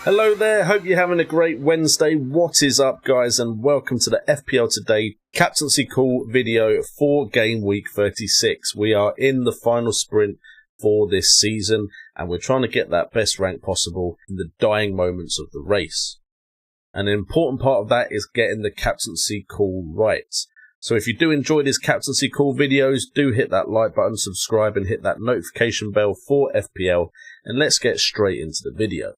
Hello there, hope you're having a great Wednesday. What is up, guys, and welcome to the FPL Today Captaincy Call video for Game Week 36. We are in the final sprint for this season, and we're trying to get that best rank possible in the dying moments of the race. And an important part of that is getting the Captaincy Call right. So if you do enjoy these Captaincy Call videos, do hit that like button, subscribe, and hit that notification bell for FPL, and let's get straight into the video.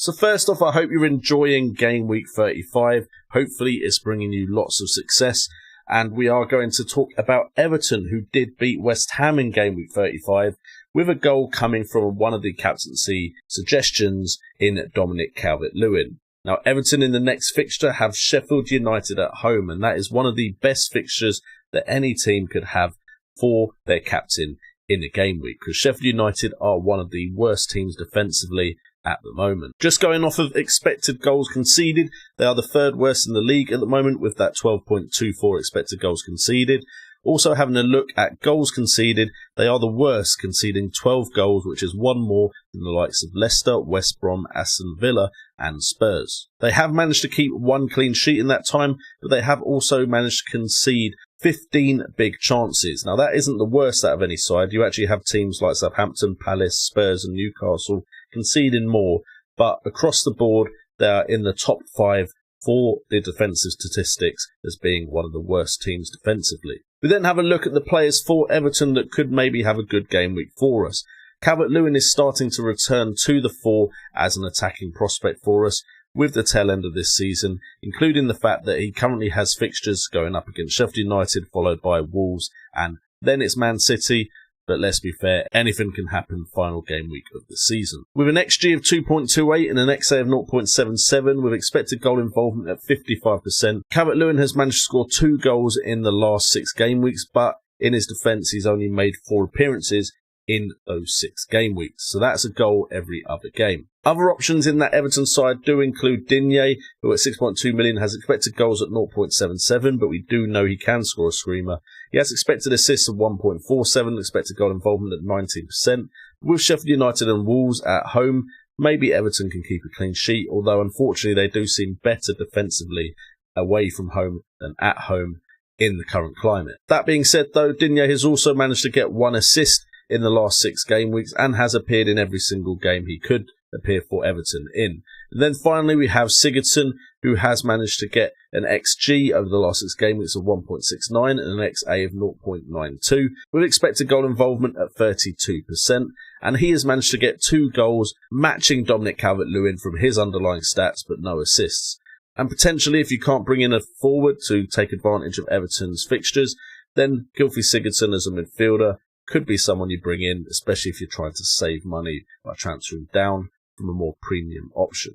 So first off, I hope you're enjoying Game Week 35. Hopefully it's bringing you lots of success. And we are going to talk about Everton, who did beat West Ham in Game Week 35, with a goal coming from one of the captaincy suggestions in Dominic Calvert-Lewin. Now, Everton in the next fixture have Sheffield United at home, and that is one of the best fixtures that any team could have for their captain in a game week, because Sheffield United are one of the worst teams defensively at the moment. Just going off of expected goals conceded, they are the third worst in the league at the moment with that 12.24 expected goals conceded. Also having a look at goals conceded, they are the worst, conceding 12 goals, which is one more than the likes of Leicester, West Brom, Aston Villa and Spurs. They have managed to keep one clean sheet in that time, but they have also managed to concede 15 big chances. Now that isn't the worst out of any side. You actually have teams like Southampton, Palace, Spurs and Newcastle conceding more, but across the board they are in the top 5 for the defensive statistics as being one of the worst teams defensively. We then have a look at the players for Everton that could maybe have a good game week for us. Calvert-Lewin is starting to return to the fore as an attacking prospect for us with the tail end of this season, including the fact that he currently has fixtures going up against Sheffield United, followed by Wolves, and then it's Man City. But let's be fair, anything can happen final game week of the season. With an XG of 2.28 and an XA of 0.77 with expected goal involvement at 55%, Calvert-Lewin has managed to score 2 goals in the last 6 game weeks, but in his defence he's only made 4 appearances in those 6 game weeks. So that's a goal every other game. Other options in that Everton side do include Digne, who at 6.2 million has expected goals at 0.77, but we do know he can score a screamer. He has expected assists of 1.47, expected goal involvement at 19%. With Sheffield United and Wolves at home, maybe Everton can keep a clean sheet, although unfortunately they do seem better defensively away from home than at home in the current climate. That being said though, Digne has also managed to get 1 assist in the last 6 game weeks and has appeared in every single game he could appear for Everton in. And then finally we have Sigurdsson, who has managed to get an XG over the last 6 game weeks of 1.69 and an XA of 0.92 with expected goal involvement at 32%, and he has managed to get 2 goals matching Dominic Calvert-Lewin from his underlying stats but no assists. And potentially if you can't bring in a forward to take advantage of Everton's fixtures, then Gylfi Sigurdsson as a midfielder could be someone you bring in, especially if you're trying to save money by transferring down from a more premium option.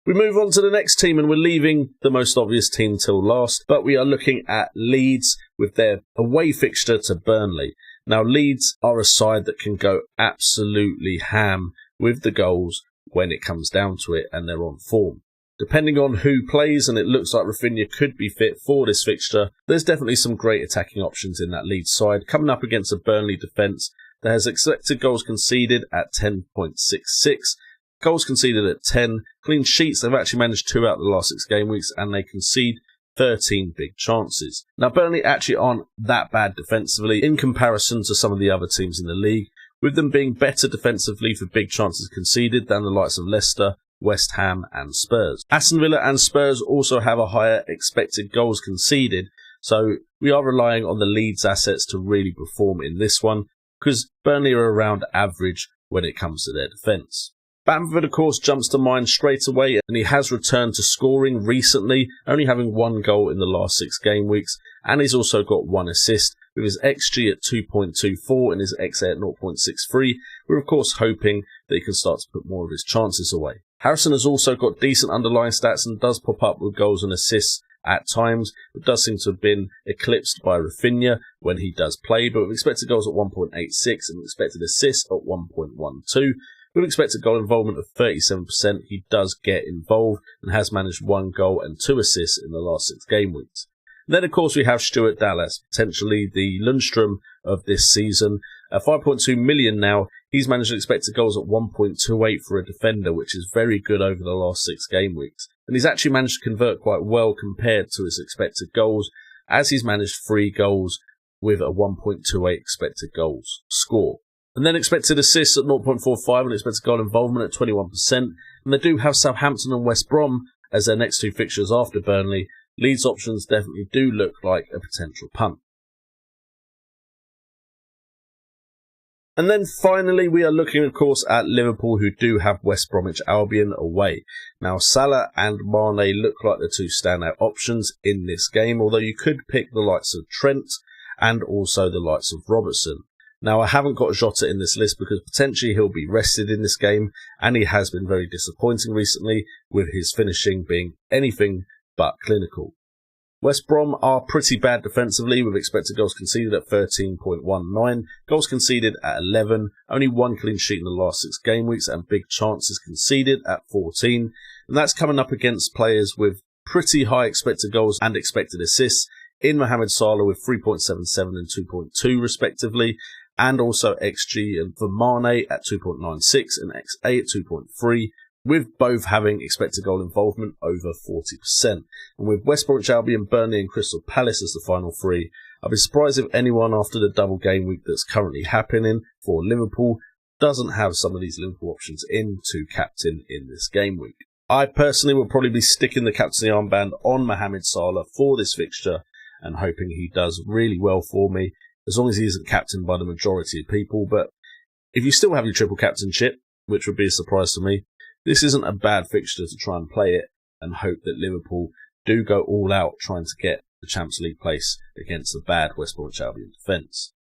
We move on to the next team, and we're leaving the most obvious team till last, but we are looking at Leeds with their away fixture to Burnley. Now Leeds are a side that can go absolutely ham with the goals when it comes down to it and they're on form. Depending on who plays, and it looks like Rafinha could be fit for this fixture, there's definitely some great attacking options in that Leeds side, coming up against a Burnley defence that has expected goals conceded at 10.66, goals conceded at 10, clean sheets they've actually managed 2 out of the last 6 game weeks, and they concede 13 big chances. Now Burnley actually aren't that bad defensively in comparison to some of the other teams in the league, with them being better defensively for big chances conceded than the likes of Leicester, West Ham and Spurs. Aston Villa and Spurs also have a higher expected goals conceded, so we are relying on the Leeds assets to really perform in this one, because Burnley are around average when it comes to their defence. Bamford, of course, jumps to mind straight away, and he has returned to scoring recently, only having 1 goal in the last 6 game weeks, and he's also got 1 assist, with his XG at 2.24 and his XA at 0.63. We're of course hoping that he can start to put more of his chances away. Harrison has also got decent underlying stats and does pop up with goals and assists at times, but does seem to have been eclipsed by Rafinha when he does play, but with expected goals at 1.86 and expected assists at 1.12. With expected goal involvement of 37%, he does get involved and has managed 1 goal and 2 assists in the last 6 game weeks. Then, of course, we have Stuart Dallas, potentially the Lundstrom of this season. At 5.2 million now, he's managed expected goals at 1.28 for a defender, which is very good over the last 6 game weeks. And he's actually managed to convert quite well compared to his expected goals, as he's managed 3 goals with a 1.28 expected goals score. And then expected assists at 0.45 and expected goal involvement at 21%. And they do have Southampton and West Brom as their next 2 fixtures after Burnley. Leeds options definitely do look like a potential punt. And then finally, we are looking, of course, at Liverpool, who do have West Bromwich Albion away. Now, Salah and Mane look like the 2 standout options in this game, although you could pick the likes of Trent and also the likes of Robertson. Now, I haven't got Jota in this list because potentially he'll be rested in this game, and he has been very disappointing recently, with his finishing being anything but clinical. West Brom are pretty bad defensively, with expected goals conceded at 13.19, goals conceded at 11, only 1 clean sheet in the last 6 game weeks, and big chances conceded at 14. And that's coming up against players with pretty high expected goals and expected assists in Mohamed Salah with 3.77 and 2.2 respectively, and also XG and for Mane at 2.96 and XA at 2.3. with both having expected goal involvement over 40%. And with West Bromwich Albion, Burnley and Crystal Palace as the final 3, I'd be surprised if anyone after the double game week that's currently happening for Liverpool doesn't have some of these Liverpool options in to captain in this game week. I personally will probably be sticking the captaincy armband on Mohamed Salah for this fixture and hoping he does really well for me, as long as he isn't captained by the majority of people. But if you still have your triple captainship, which would be a surprise to me, this isn't a bad fixture to try and play it and hope that Liverpool do go all out trying to get the Champions League place against the bad West Bromwich Albion defence.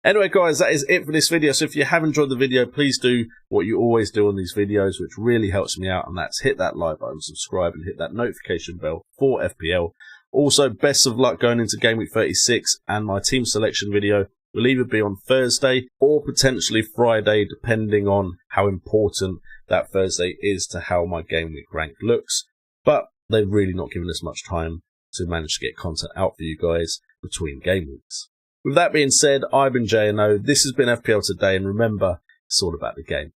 Anyway, guys, that is it for this video. So if you have enjoyed the video, please do what you always do on these videos, which really helps me out, and that's hit that like button, subscribe, and hit that notification bell for FPL. Also, best of luck going into Game Week 36, and my team selection video will either be on Thursday or potentially Friday, depending on how important that Thursday is to how my Game Week rank looks. But they've really not given us much time to manage to get content out for you guys between game weeks. With that being said, I've been JNO, this has been FPL Today, and remember, it's all about the game.